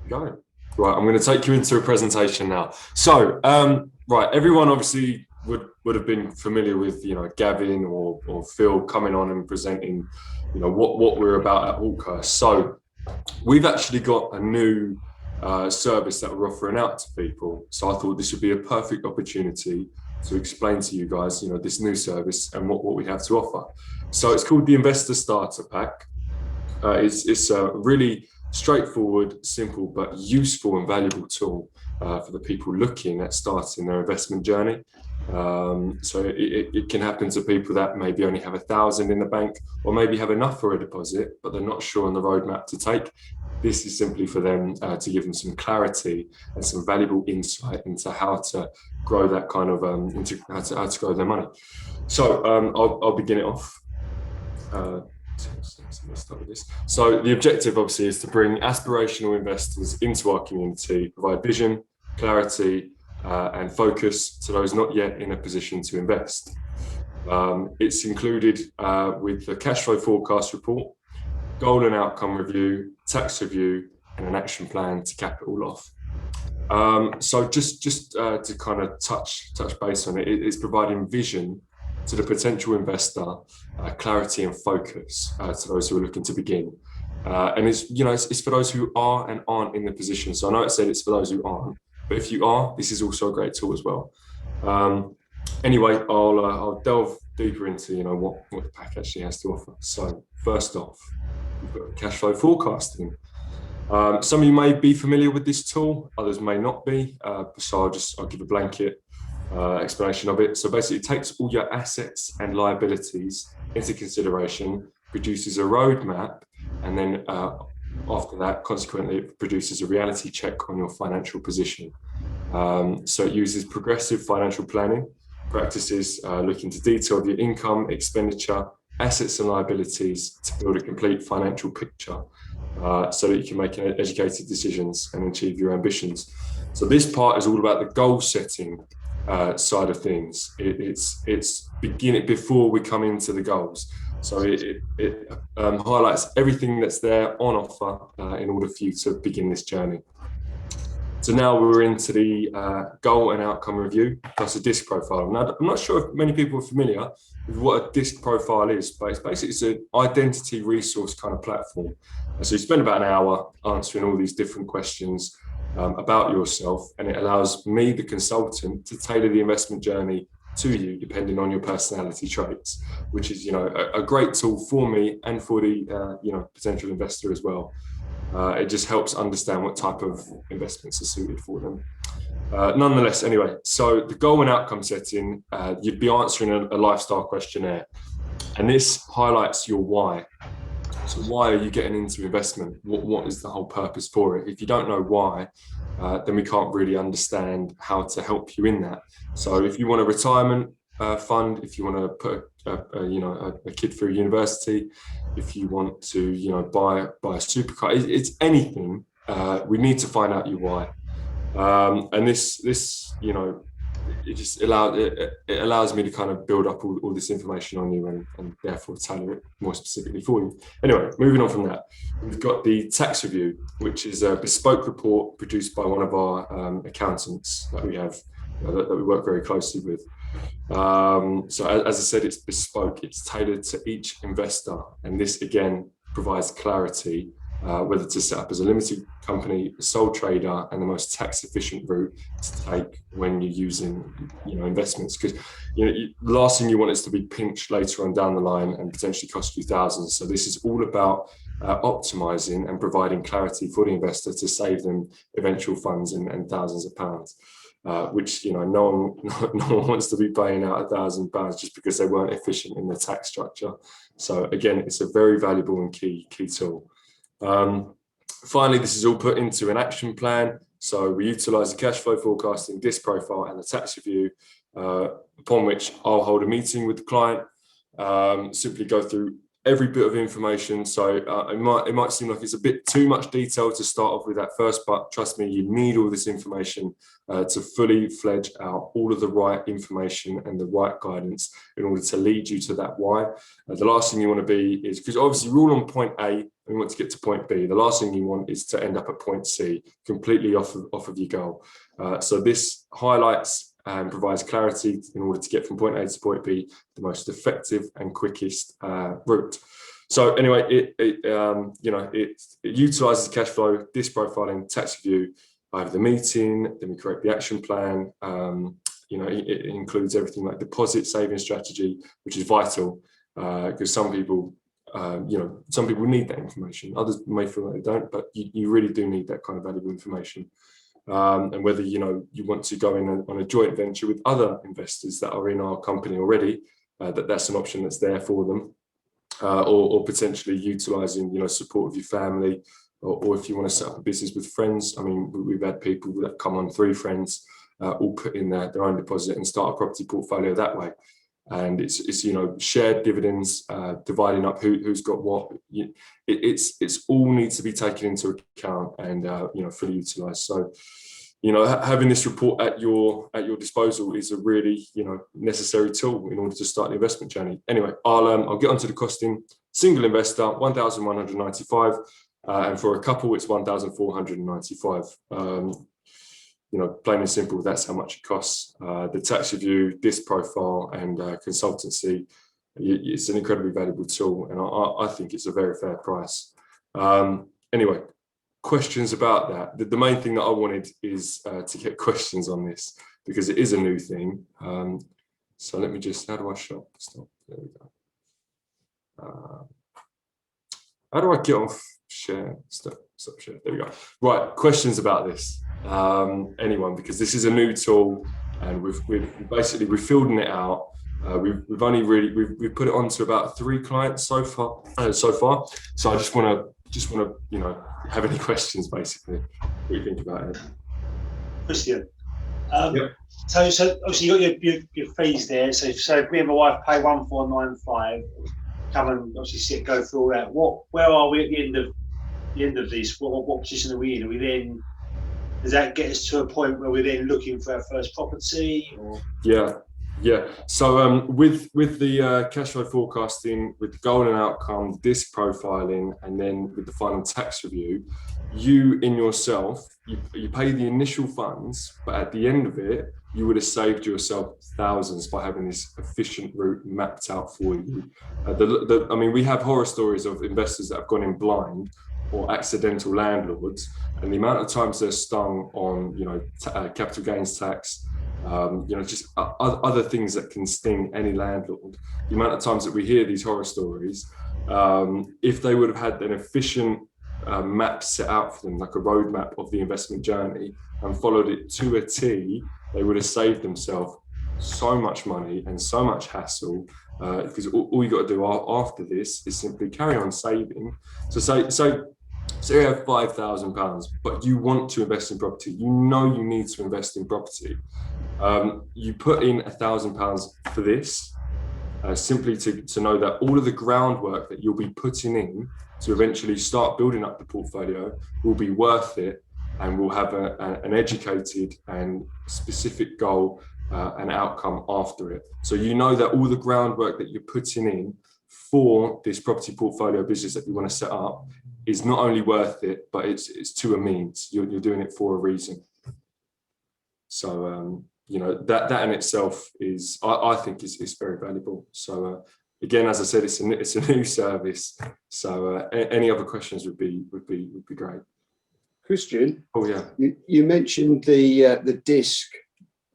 Go. Right, I'm going to take you into a presentation now. So, right, everyone obviously would have been familiar with, Gavin or Phil coming on and presenting, what we're about at Hawkhurst. So, we've actually got a new service that we're offering out to people. So, I thought this would be a perfect opportunity to explain to you guys, this new service and what we have to offer. So, it's called the Investor Starter Pack. It's a really straightforward, simple, but useful and valuable tool for the people looking at starting their investment journey. So it can happen to people that maybe only have 1,000 in the bank, or maybe have enough for a deposit, but they're not sure on the roadmap to take. This is simply for them to give them some clarity and some valuable insight into how to grow that kind of into how to grow their money. So I'll begin it off. Let's start with this. So the objective obviously is to bring aspirational investors into our community, provide vision, clarity, and focus to those not yet in a position to invest. It's included with the cash flow forecast report, goal and outcome review, tax review, and an action plan to cap it all off. So just to kind of touch base on it, it's providing vision to the potential investor, clarity and focus to those who are looking to begin. And it's for those who are and aren't in the position. So I know it said it's for those who aren't, but if you are, this is also a great tool as well. Anyway, I'll delve deeper into what the pack actually has to offer. So first off, we've got cash flow forecasting. Some of you may be familiar with this tool, others may not be. So I'll give a blanket explanation of it. So basically, it takes all your assets and liabilities into consideration, produces a roadmap, and then after that, consequently, it produces a reality check on your financial position. So it uses progressive financial planning practices, looking to detail your income, expenditure, assets, and liabilities to build a complete financial picture, so that you can make educated decisions and achieve your ambitions. So this part is all about the goal setting side of things. It's beginning before we come into the goals. So it highlights everything that's there on offer in order for you to begin this journey. So now we're into the goal and outcome review plus a disc profile. Now, I'm not sure if many people are familiar with what a disc profile is, but it's an identity resource kind of platform. So you spend about an hour answering all these different questions about yourself, and it allows me, the consultant, to tailor the investment journey to you depending on your personality traits, which is a great tool for me and for the potential investor as well. It just helps understand what type of investments are suited for them. Nonetheless, anyway, so the goal and outcome setting, you'd be answering a lifestyle questionnaire, and this highlights your why. So why are you getting into investment? What is the whole purpose for it? If you don't know why, then we can't really understand how to help you in that. So if you want a retirement fund, if you want to put a kid through university, if you want to buy a supercar, it's anything. We need to find out your why, and this it just allows me to kind of build up all this information on you and therefore tailor it more specifically for you. Anyway, moving on from that, we've got the tax review, which is a bespoke report produced by one of our accountants that we have that we work very closely with. So as I said, it's bespoke, it's tailored to each investor, and this again provides clarity whether to set up as a limited company, a sole trader, and the most tax efficient route to take when you're using investments, because the last thing you want is to be pinched later on down the line and potentially cost you thousands. So this is all about optimizing and providing clarity for the investor to save them eventual funds and thousands of pounds. Which no one wants to be paying out £1,000 just because they weren't efficient in the tax structure. So again, it's a very valuable and key tool. Finally, this is all put into an action plan. So we utilize the cash flow forecasting, disc profile, and the tax review, upon which I'll hold a meeting with the client, simply go through every bit of information. So it might seem like it's a bit too much detail to start off with at first, but trust me, you need all this information to fully fledge out all of the right information and the right guidance in order to lead you to that why. The last thing you want to be is, because obviously we're all on point A, and you want to get to point B. The last thing you want is to end up at point C, completely off of your goal. So this highlights and provides clarity in order to get from point A to point B, the most effective and quickest route. So anyway, it utilizes cash flow, disk profiling, tax review. I have the meeting, then we create the action plan. It includes everything like deposit saving strategy, which is vital because some people need that information. Others may feel like they don't, but you really do need that kind of valuable information. And whether you want to go in on a joint venture with other investors that are in our company already, that's an option that's there for them, or potentially utilizing support of your family, or if you want to set up a business with friends. I mean, we've had people that come on, 3 friends, all put in their own deposit and start a property portfolio that way. And it's shared dividends, dividing up who's got what. It's all needs to be taken into account and fully utilized. So having this report at your disposal is a really necessary tool in order to start the investment journey. Anyway, I'll get onto the costing. Single investor 1,195, and for a couple it's 1,495. Plain and simple, that's how much it costs. The tax review, disk profile, and consultancy, it's an incredibly valuable tool, and I think it's a very fair price. Anyway, questions about that? The main thing that I wanted is to get questions on this, because it is a new thing. So let me just, how do I stop? There we go. How do I get off share? Stop share. There we go. Right, questions about this. Anyone, because this is a new tool, and we've filled it out. We've put it on to about 3 clients so far. So I just want to have any questions, basically. What do you think about it, Christian? Yep. So obviously you got your fees there. So if me and my wife pay 1,495, come and obviously go through all that. Where are we at the end of this? What position are we in? Are we then? Does that get us to a point where we're then looking for our first property? Or? Yeah. So with the cash flow forecasting, with the goal and outcome, disk profiling, and then with the final tax review, you in yourself, you pay the initial funds, but at the end of it, you would have saved yourself thousands by having this efficient route mapped out for you. We have horror stories of investors that have gone in blind, or accidental landlords, and the amount of times they're stung on capital gains tax, just other things that can sting any landlord. The amount of times that we hear these horror stories, if they would have had an efficient map set out for them, like a roadmap of the investment journey, and followed it to a T, they would have saved themselves so much money and so much hassle, because all you got to do after this is simply carry on saving. So you have £5,000, but you want to invest in property. You need to invest in property. You put in £1,000 for this, simply to know that all of the groundwork that you'll be putting in to eventually start building up the portfolio will be worth it, and will have an educated and specific goal and outcome after it. So you know that all the groundwork that you're putting in for this property portfolio business that you want to set up is not only worth it, but it's to a means. You're doing it for a reason. So that in itself is, I think, is very valuable. So again, as I said, it's a new service. So any other questions would be great. Christian. Oh yeah. You mentioned the DISC.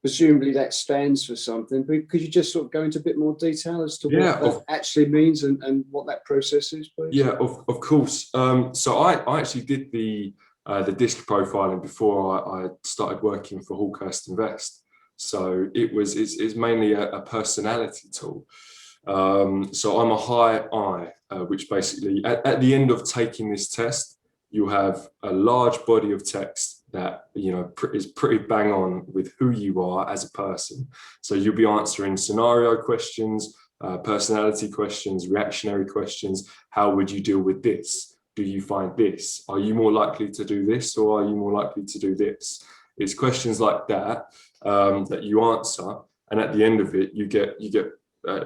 Presumably that stands for something, but could you just sort of go into a bit more detail as to what that actually means and what that process is, please? Yeah, of course. So I actually did the DISC profiling before I started working for Hawkhurst Invest. So it's mainly a personality tool. So I'm a high I, which basically at the end of taking this test, you have a large body of text that is pretty bang on with who you are as a person. So you'll be answering scenario questions, personality questions, reactionary questions. How would you deal with this? Do you find this? Are you more likely to do this, or are you more likely to do this? It's questions like that that you answer, and at the end of it, you get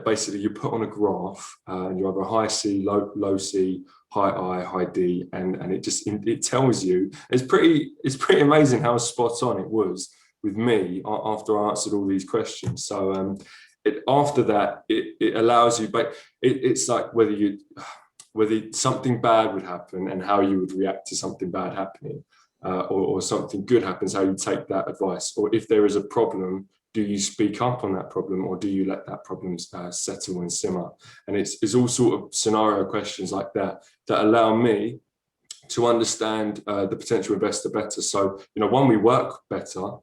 basically you put on a graph, and you have a high C, low C, high I, high D, and it tells you. It's pretty amazing how spot on it was with me after I answered all these questions. So after that, it allows you, but it's like whether something bad would happen and how you would react to something bad happening, or something good happens, how you take that advice, or if there is a problem, do you speak up on that problem, or do you let that problem settle and simmer? And it's all sort of scenario questions like that allow me to understand the potential investor better. So, one, we work better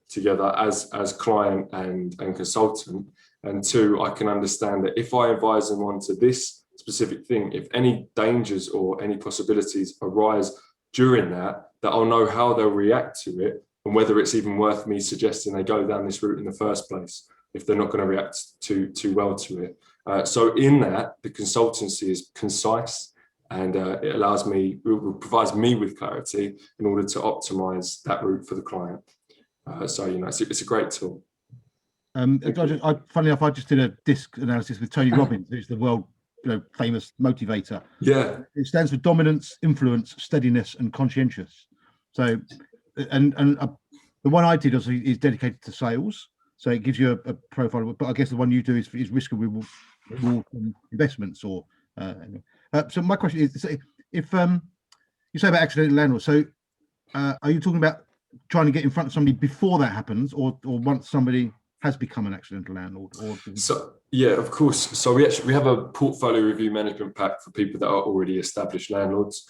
together as client and consultant, and two, I can understand that if I advise them onto this specific thing, if any dangers or any possibilities arise during that I'll know how they'll react to it, and whether it's even worth me suggesting they go down this route in the first place if they're not going to react too well to it. So in that, the consultancy is concise, and it provides me with clarity in order to optimize that route for the client. So it's a great tool. Funny enough, I just did a DISC analysis with Tony Robbins, who's the world famous motivator. Yeah, it stands for dominance, influence, steadiness, and conscientious. So, and the one I did is dedicated to sales, so it gives you a profile. But I guess the one you do is risk and reward investments. Or so my question is, if you say about accidental landlord, so are you talking about trying to get in front of somebody before that happens, or once somebody has become an accidental landlord? So yeah, of course. So we have a portfolio review management pack for people that are already established landlords.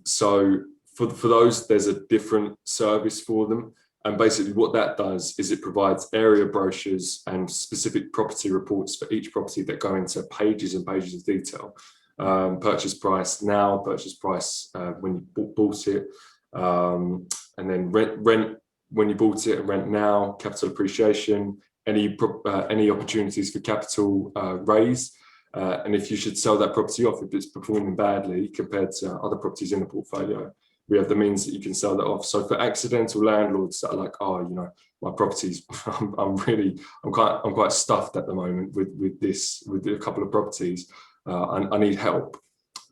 So for those, there's a different service for them. And basically what that does is it provides area brochures and specific property reports for each property that go into pages and pages of detail. Purchase price now, purchase price when you bought it, and then rent when you bought it, and rent now, capital appreciation, any opportunities for capital raise, and if you should sell that property off if it's performing badly compared to other properties in the portfolio. We have the means that you can sell that off. So for accidental landlords that are like, my properties, I'm quite stuffed at the moment with a couple of properties, I need help.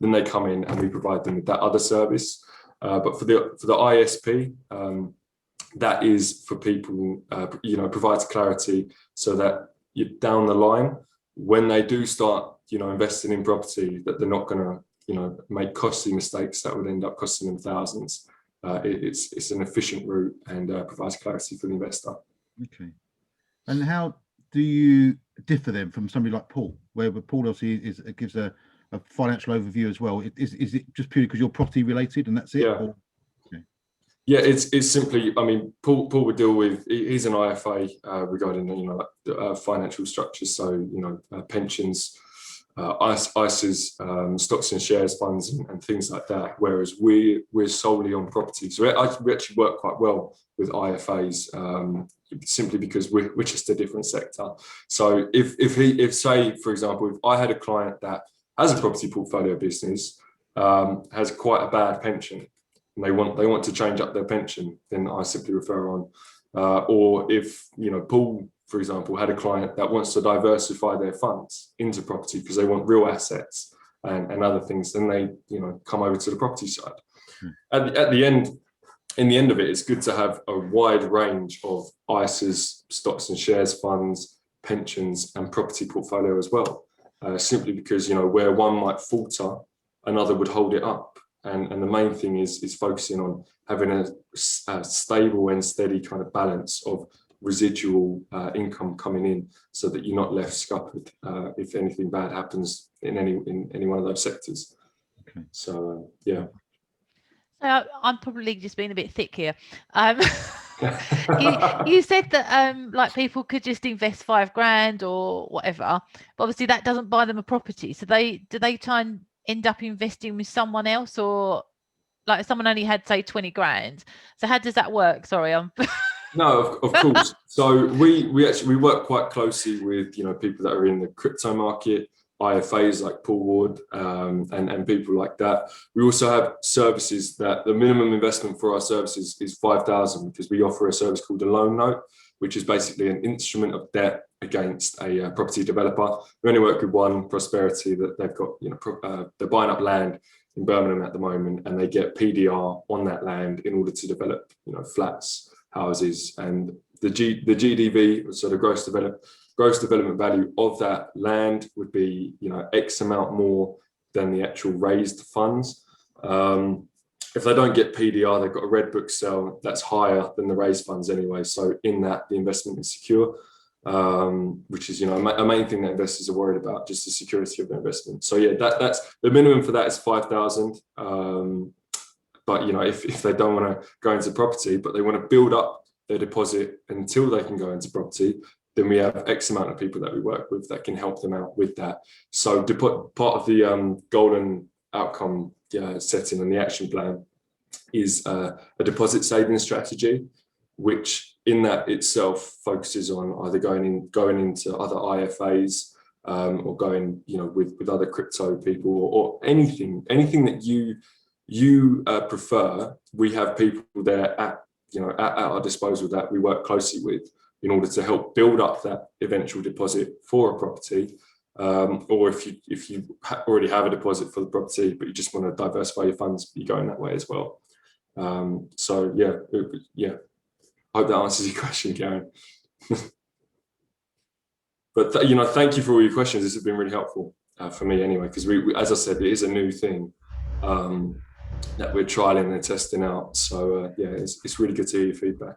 Then they come in and we provide them with that other service. But for the ISP, that is for people, provides clarity so that you down the line, when they do start, investing in property, that they're not going to, make costly mistakes that would end up costing them thousands. It's an efficient route and provides clarity for the investor. Okay. And how do you differ then from somebody like Paul, where Paul obviously gives a financial overview as well? Is it just purely because you're property related and that's it? Yeah. Okay. Yeah, it's simply, Paul would deal with, he's an IFA regarding, financial structures. So, pensions, ISAs, stocks and shares funds and things like that, whereas we're solely on property. So we actually work quite well with IFAs, simply because we're just a different sector. So if say, for example, if I had a client that has a property portfolio business, has quite a bad pension, and they want to change up their pension, then I simply refer on. Or if Paul, for example, had a client that wants to diversify their funds into property because they want real assets and other things, then they come over to the property side. At the end, in the end of it, it's good to have a wide range of ISAs, stocks and shares funds, pensions, and property portfolio as well. Simply because where one might falter, another would hold it up. And the main thing is focusing on having a stable and steady kind of balance of residual income coming in, so that you're not left scuppered if anything bad happens in any one of those sectors. Okay. So yeah. So I'm probably just being a bit thick here. You said that like people could just invest $5,000 or whatever, but obviously that doesn't buy them a property. So do they try and end up investing with someone else, or like if someone only had say 20 grand? So how does that work? Sorry, No, of course. So we work quite closely with people that are in the crypto market, IFAs like Paul Ward, and people like that. We also have services that the minimum investment for our services is 5,000, because we offer a service called a loan note, which is basically an instrument of debt against a property developer. We only work with one, Prosperity, that they've got, they're buying up land in Birmingham at the moment, and they get PDR on that land in order to develop, flats, houses, and the GDV, so the gross development value of that land would be, X amount more than the actual raised funds. If they don't get PDR, they've got a red book sale that's higher than the raised funds anyway. So in that, the investment is secure, which is, a main thing that investors are worried about, just the security of their investment. So yeah, that's the minimum for that is 5,000. But if they don't want to go into property, but they want to build up their deposit until they can go into property, then we have X amount of people that we work with that can help them out with that. So to put part of the golden outcome setting and the action plan is a deposit savings strategy, which in that itself focuses on either going into other IFAs or going with other crypto people or anything that you prefer. We have people there at our disposal that we work closely with in order to help build up that eventual deposit for a property. Or if you already have a deposit for the property, but you just want to diversify your funds, you're going that way as well. So yeah, I hope that answers your question, Karen. But thank you for all your questions. This has been really helpful for me anyway, because we, as I said, it is a new thing that we're trialing and testing out. So yeah, it's really good to hear your feedback.